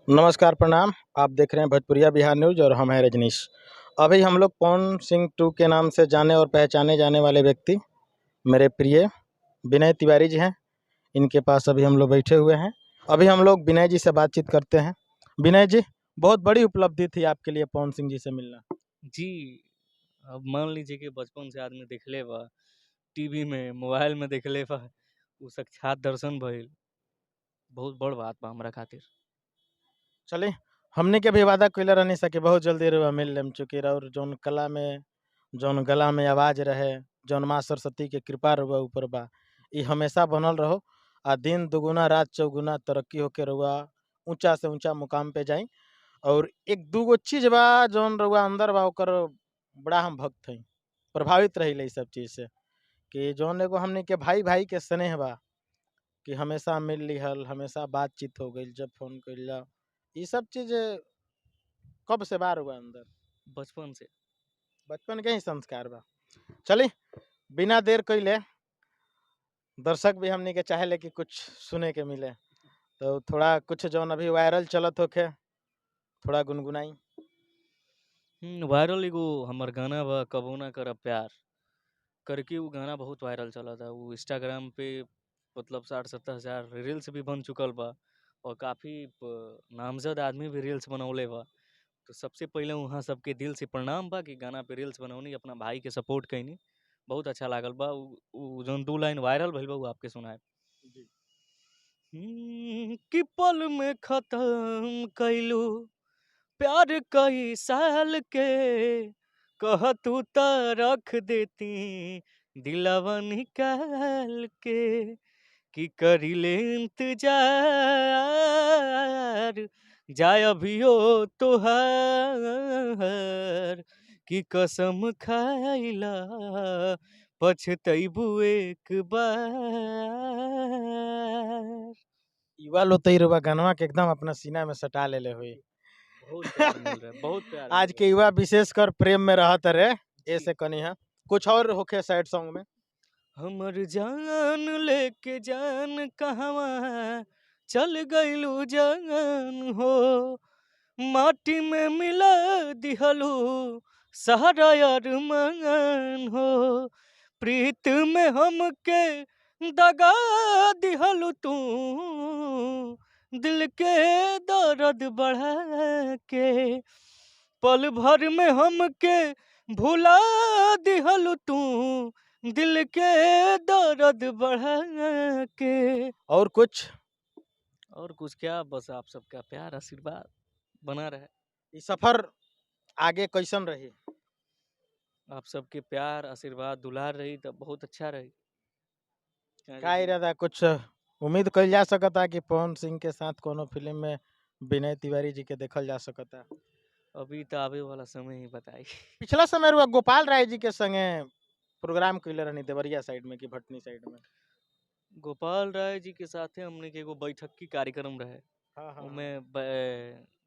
नमस्कार, प्रणाम। आप देख रहे हैं भोजपुरिया बिहार न्यूज़ और हम हैं रजनीश। अभी हम लोग पवन सिंह 2 के नाम से जाने और पहचाने जाने वाले व्यक्ति मेरे प्रिय विनय तिवारी जी हैं। इनके पास अभी हम लोग बैठे हुए हैं। अभी हम लोग विनय जी से बातचीत करते हैं। विनय जी, बहुत बड़ी उपलब्धि थी आपके लिए पवन सिंह जी से मिलना। जी, अब मान लीजिए कि बचपन से आदमी देखले बा, टीवी में, मोबाइल में देखले बा, उ साक्षात दर्शन भइल, बहुत बड़ बात बा हमरा खातिर। चलिए, हमने के भी वादा कइले रहनी सा कि बहुत जल्दी रउआ मिल लेम, चूँकि राउर जौन कला में, जौन गला में आवाज़ रहे, जौन माँ सरस्वती के कृपा रउआ ऊपर बा, ई हमेशा बनल रहो। आ दिन दुगुना रात चौगुना तरक्की होके रउआ ऊँचा से ऊँचा मुकाम पे जाई। और एक दूगो चीज़ बा जौन रउआ अंदर बा, ओकर बड़ा हम भक्त हई। प्रभावित रहिले ई सब चीज़ से, कि जौन एगो हमनी के भाई-भाई के स्नेह बा, कि हमेशा मिल लिहल, हमेशा बातचीत हो गइल, जब फ़ोन कइला, ई सब चीज़ कब से बा रउआ अंदर? बचपन से। बचपन के ही संस्कार बा। चली, बिना देर कइले, दर्शक भी हमनी के चाहेले कि कुछ सुने के मिले, तो थोड़ा कुछ जौन अभी वायरल चलत होखे, थोड़ा गुनगुनाई। वायरल एगो हमर गाना बा कबो ना करब प्यार, करके उ गाना बहुत वायरल चलता। उ इंस्टाग्राम पे मतलब 60-70 हज़ार रील्स भी बन चुकल बा और काफ़ी नामज़द आदमी भी रील्स बनौले बा। तो सबसे पहिले वहाँ सबके दिल से प्रणाम बा कि गाना पे रील्स बनौनी, अपना भाई के सपोर्ट कइनी। बहुत अच्छा लागल बा। उ जौन 2 लाइन वायरल भइल बा उ आपके सुनाएब। जी। कि पल में खत्म कैलू प्यार कई साल के, कह तू त रख देती दिलवा निकाल के, कि करिले इंतजार जाय अभियो तोहार, कि कसम खाइला पछतैबू एक बार। युवा लोतई रउआ गानवा के एकदम अपना सीना में सटा लेले होई। बहुत प्यार मिल रहा है, बहुत प्यार मिल आज रहा के है। युवा विशेषकर प्रेम में रहत रे, जी। ऐसे कनी है। कुछ और होखे सैड सॉन्ग में? हमर जान लेके जान कहवा चल गइलू जान हो, माटी में मिला दिहलू सहारा अरमान हो, प्रीत में हमके दगा दिहलू तू, दिल के दर्द बढ़ा के, पल भर में हमके भुला दिहलू तू, दिल के दर्द बढ़ा के। और कुछ? और कुछ क्या, बस आप सबका प्यार आशीर्वाद बना रहे। ई सफर आगे कैसन रही? आप सबके प्यार आशीर्वाद दुलार रही तो बहुत अच्छा रही। काहे का कि इरादा, कुछ उम्मीद कइल जा सकता कि पवन सिंह के साथ कोनो फ़िल्म में विनय तिवारी जी के देखल जा सकता? अभी तो आवे वाला समय ही बताई। पिछला समय रउआ गोपाल राय जी के संगे प्रोग्राम कइले रहनी देवरिया साइड में कि भटनी साइड में? गोपाल राय जी के साथे हमने के एगो बैठकी कार्यक्रम रहे। हाँ, हाँ, हाँ। उमे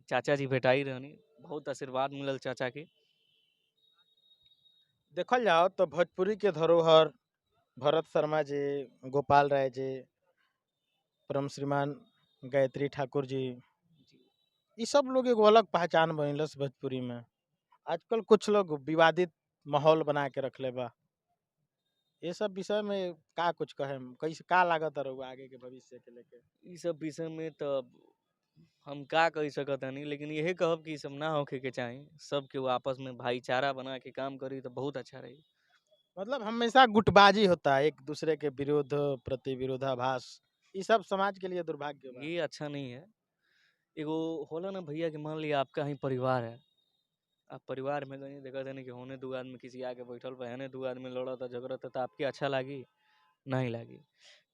चाचा जी भेटाई रहनी, बहुत आशीर्वाद मिलल चाचा के। देखल जाओ तो भोजपुरी के धरोहर भरत शर्मा जी, गोपाल राय जी, परम श्रीमान गायत्री ठाकुर जी, जी। ई सब लोग एगो अलग पहचान बनइलस भोजपुरी में। आजकल कुछ लोग विवादित माहौल बना के रखले बा। ये सब विषय में का कुछ कहेम? कैसे का लागत रउआ आगे के भविष्य के लेके? ई सब विषय में तो हम का कह सकतानी, लेकिन यही कहब कि ई सब ना होखे के चाही। सब केहू आपस में भाईचारा बना के काम करी तो बहुत अच्छा रही। मतलब हमेशा गुटबाजी होता है, एक दूसरे के विरोध प्रति विरोधाभास। ये सब समाज के लिए दुर्भाग्य बा। ये अच्छा नहीं है। एगो होला ना भैया कि मान लिया आपका ही परिवार है, आप परिवार में कहीं देखा था कि होने 2 आदमी किसी आके बैठल बा, हेने 2 आदमी लड़ता झगड़ता तो आपके अच्छा लागी? नहीं लागी।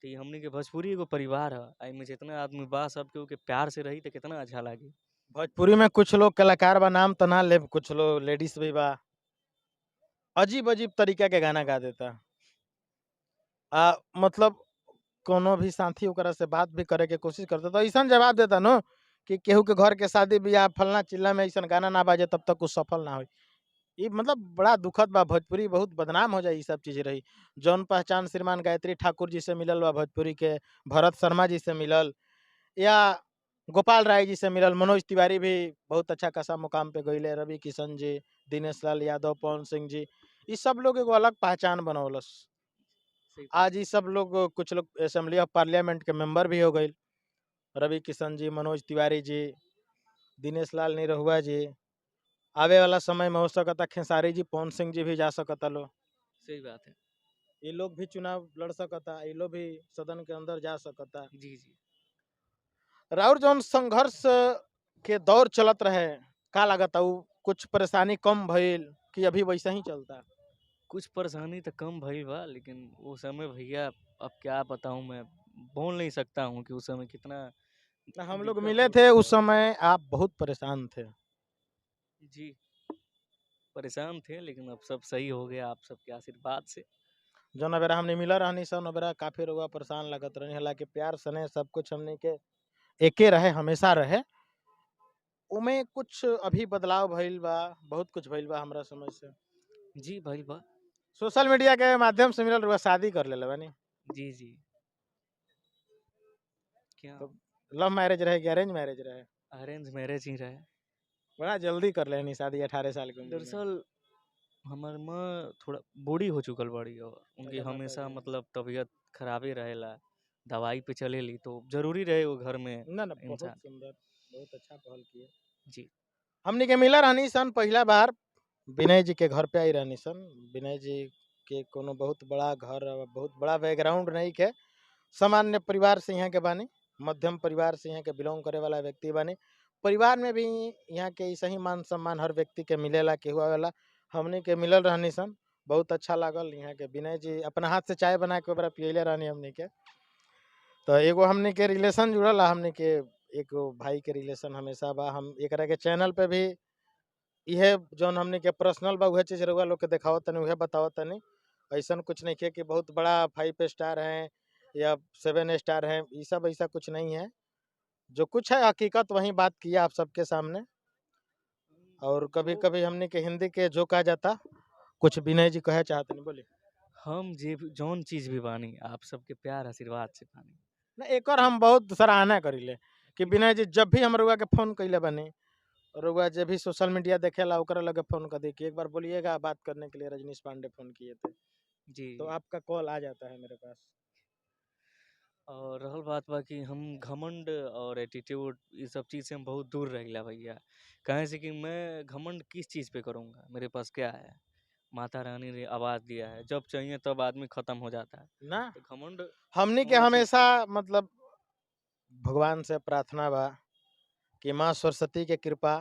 तो ये हमनी के भोजपुरी एगो परिवार है, एमे जितना आदमी बा सब केहू के प्यार से रही तो कितना अच्छा लागी। भोजपुरी में कुछ लोग कलाकार बा, नाम तो ना लेब, कुछ लोग लेडीज भी बा, अजीब-अजीब तरीका के गाना गा देता। मतलब कोनो भी साथी ओकरा से बात भी करे के कोशिश करता तो ऐसन जवाब देता नु कि केहू के घर के शादी बियाह फलना चिल्ला में ऐसन गाना ना बाजे तब तक कुछ सफल ना होई। ये मतलब बड़ा दुखद बा, भोजपुरी बहुत बदनाम हो जाई, ई सब चीज़ रही। जौन पहचान श्रीमान गायत्री ठाकुर जी से मिलल बा भोजपुरी के, भरत शर्मा जी से मिलल, या गोपाल राय जी से मिलल, मनोज तिवारी भी बहुत अच्छा खासा मुकाम पे गईले, रवि किशन जी, दिनेश लाल यादव, पवन सिंह जी, ये सब लोग एगो अलग पहचान बनौलस। सही बात आज ये सब लोग कुछ लोग असेंबली ऑफ पार्लियामेंट के मेंबर भी हो गए, रवि किशन जी, मनोज तिवारी जी, दिनेश लाल निरहुआ जी। आवे वाला समय में हो सकता खेसारी जी, पवन सिंह जी भी जा सकता लो, सही बात है। ये लोग भी चुनाव लड़ सकता, ये लोग भी सदन के अंदर जा सकता। जी, जी। राउर जौन संघर्ष के दौर चलत रहे, का लागता उ कुछ परेशानी कम भइल कि अभी वैसा ही चलता? कुछ परेशानी तो कम भइल बा, लेकिन वो समय भैया अब क्या बताऊँ मैं, बोल नहीं सकता हूँ कि उस समय कितना ना, हम लोग दिक्कत मिले होत थे रहे उस और समय, आप बहुत परेशान थे। जी, परेशान थे, लेकिन अब सब सही हो गया आप सबके आशीर्वाद से। जौन अबेरा हमने मिला रहनी सन, अबेरा काफी रउआ परेशान लगत रहनी, हालांकि प्यार स्नेह सब कुछ हमनी के एके रहे, हमेशा रहे। उमे कुछ अभी बदलाव भइल बा, बहुत कुछ भइल बा हमरा समझ से। जी, भइल बा। सोशल मीडिया के माध्यम से मिलल, रउआ शादी कर लेले बानी। जी, जी। क्या तो लव मैरिज रहे कि अरेंज मैरिज रहे? अरेंज मैरेज ही रहे। बड़ा जल्दी कर लेनी शादी 18 साल की उम्र में। दरअसल हमर माँ थोड़ा बूढ़ी हो चुकल बाड़ी और उनकी अच्छा, माता हमेशा जी। मतलब तबीयत खराबे रहेला, दवाई पे चलेली, तो ज़रूरी रहे वो घर में ना, ना, बहुत इंसान के। सुंदर, बहुत अच्छा पहल किए। जी, हमनी के मिला रहनी सन पहला बार विनय जी के घर पे आई रहनी सन। विनय जी के कोनो बहुत बड़ा घर और बहुत बड़ा बैकग्राउंड नहीं के, सामान्य परिवार से यहाँ के बानी, मध्यम परिवार से यहाँ के बिलोंग करे वाला व्यक्ति बानी। परिवार में भी यहाँ के ऐसे ही मान सम्मान हर व्यक्ति के मिलेला, केहू आवेला, हमनी के मिलल रहनी सन, बहुत अच्छा लागल। यहाँ के विनय जी अपना हाथ से चाय बना के ओकरा पियले रहनी हमनी के। तो एगो हमनी के रिलेशन जुड़ल, हमनी के एक भाई के रिलेशन हमेशा बा। हम एकरा के चैनल पे भी इहे जौन हमनी के पर्सनल बा उहे चीज रउआ लोग के देखावत तनी, उहे बतावत तनी। ऐसन कुछ नहीं है कि बहुत बड़ा 5 स्टार हैं या 7 स्टार हैं, ये सब ऐसा कुछ नहीं है। जो कुछ है हकीकत वही बात किया आप सबके सामने। और कभी जो कभी हमनी के हिंदी के जो कहा जाता, कुछ विनय जी कहे चाहते नहीं, बोलिए। हम जे भी जौन चीज़ भी बानी, आप सबके प्यार आशीर्वाद से बानी। ना, एक और हम बहुत सराहना करीले कि विनय जी जब भी हम रउआ के फोन कैले बनी, रउआ जब भी सोशल मीडिया देखेला ओकरा लगे फोन कर दी कि एक बार बोलिएगा बात करने के लिए, रजनीश पांडे फोन किए थे, जी, तो जी। आपका कॉल आ जाता है मेरे पास। और रहल बात बा कि हम घमंड और एटीट्यूड ये सब चीज़ से हम बहुत दूर रहिला भैया। काहे से कि मैं घमंड किस चीज़ पे करूँगा? मेरे पास क्या है? माता रानी ने आवाज़ दिया है, जब चाहिए तब आदमी खत्म हो जाता है। ना, तो घमंड हमनी के कौन चीज़ हमेशा पे? मतलब भगवान से प्रार्थना बा कि माँ सरस्वती के कृपा,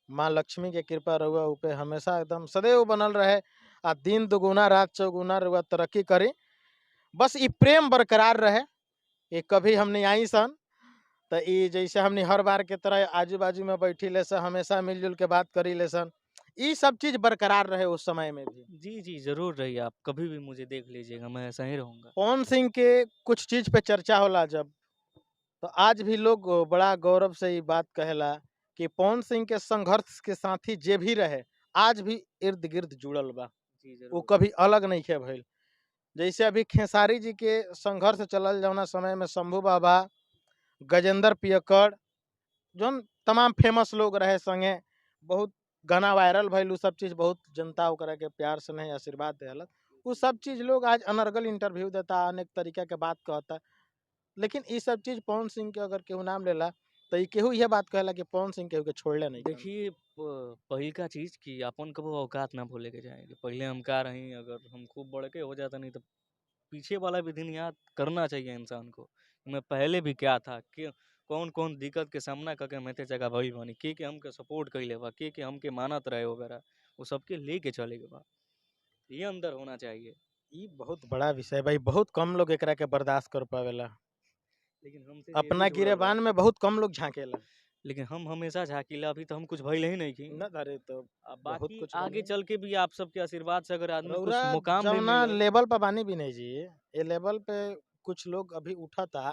माँ लक्ष्मी के कृपा रउआ ऊपर हमेशा एकदम सदैव बनल रहे, आ दिन दुगुना रात चौगुना रउआ तरक्की करी। बस ई प्रेम बरकरार रहे। ये कभी हमनी आई सन तो ई जैसे हमनी हर बार के तरह आजू बाजू में बैठी ले सन, हमेशा मिलजुल के बात करी ले सन, ई सब चीज बरकरार रहे उस समय में भी। जी, जी, ज़रूर रहिए आप, कभी भी मुझे देख लीजिएगा, मैं ऐसा ही रहूँगा। पवन सिंह के कुछ चीज पे चर्चा होला जब, तो आज भी लोग बड़ा गौरव से ये बात कहेला कि पवन सिंह के संघर्ष के साथी जे भी रहे, आज भी इर्द गिर्द जुड़ल बा, जी, वो ज़रूर। कभी अलग नहीं खे भइल। जैसे अभी खेसारी जी के संघर्ष चलल जौना समय में शंभू बाबा, गजेंद्र पियक्कड़, जौन तमाम फेमस लोग रहे संगे, बहुत गाना वायरल भइल, उ सब चीज बहुत जनता ओकरा के प्यार से नहीं आशीर्वाद देहलक। उ सब चीज लोग आज अनर्गल इंटरव्यू देता, अनेक तरीका के बात कहता। लेकिन ई सब चीज पवन सिंह के अगर केहू नाम लेला तो ई केहू इहे बात कहेला कि पवन सिंह केहू के छोड़ले नहीं खन। देखिए पहिलका चीज़ कि अपन कबो औकात ना भूले के चाही। पहिले हम का रही, अगर हम खूब बड़के हो जातनी तो पीछे वाला भी दिन याद करना चाहिए इंसान को। मैं पहले भी क्या था, कि कौन-कौन दिक्कत के सामना करके हम एते जगह भइल बानी, के हमके सपोर्ट कइले बा, के हमके मानत रहे वगैरह, वो सबके लेके चले के बा। ये अंदर होना चाहिए। ई बहुत बड़ा विषय बा, ई बहुत कम लोग एकरा के बर्दाश्त कर पावेला। लेकिन हमसे जे भी अपना जुड़ल बा, गिरेबान में बहुत कम लोग झाँकेला। लेकिन हम हमेशा झाँकीला, अभी तो हम कुछ भइले ही नइखी। न धरे तो बहुत बाकी कुछ आगे बनी। चल के भी आप सबके आशीर्वाद से अगर आदमी रउरा कुछ मुकाम भी जौना मिलल। लेवल पे बानी विनय जी, ये लेवल पे कुछ लोग अभी उठता,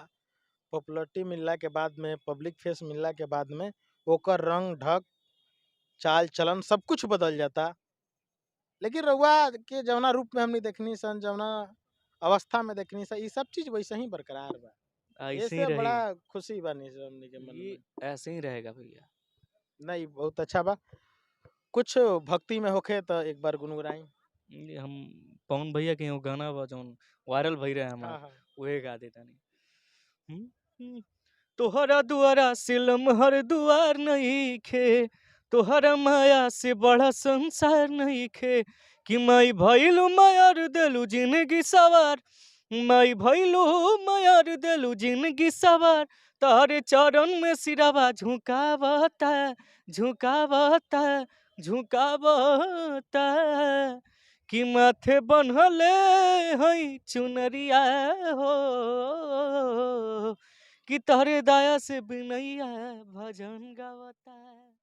पॉपुलैरिटी मिलला के बाद में, पब्लिक फेस मिलला के बाद में ओकर रंग ढंग, चाल चलन सब कुछ बदल जाता। लेकिन रउआ के जौना रूप में हमनी देखनी सन, जौना अवस्था में देखनी सन, ई सब चीज वैसे ही बरकरार बा। ऐसे ही ऐसे रही, बड़ा खुशी बानी से हमनी के मन ये में। ऐसे ही रहेगा भैया। नहीं बहुत अच्छा बा। कुछ भक्ति में होखे तो एक बार गुनगुनाई। ये हम पवन भैया के एगो गाना बा जौन वायरल भई रहे हमार, हाँ हाँ उहे गा देतानी। तोहरा दुआरा से लमहर दुआर नइखे, तोहरा माया से बड़ा संसार नइखे, कि माई भइलू मायर देलू जिंदगी सवार, माई भइलू मायर देलू जिंदगी सवार, तारे चरण में सिरवा झुकावता, झुकावता, झुकावता, कि माथे बनहले हई चुनरिया हो, कि तोहरे दया से बिनैया भजन गावता।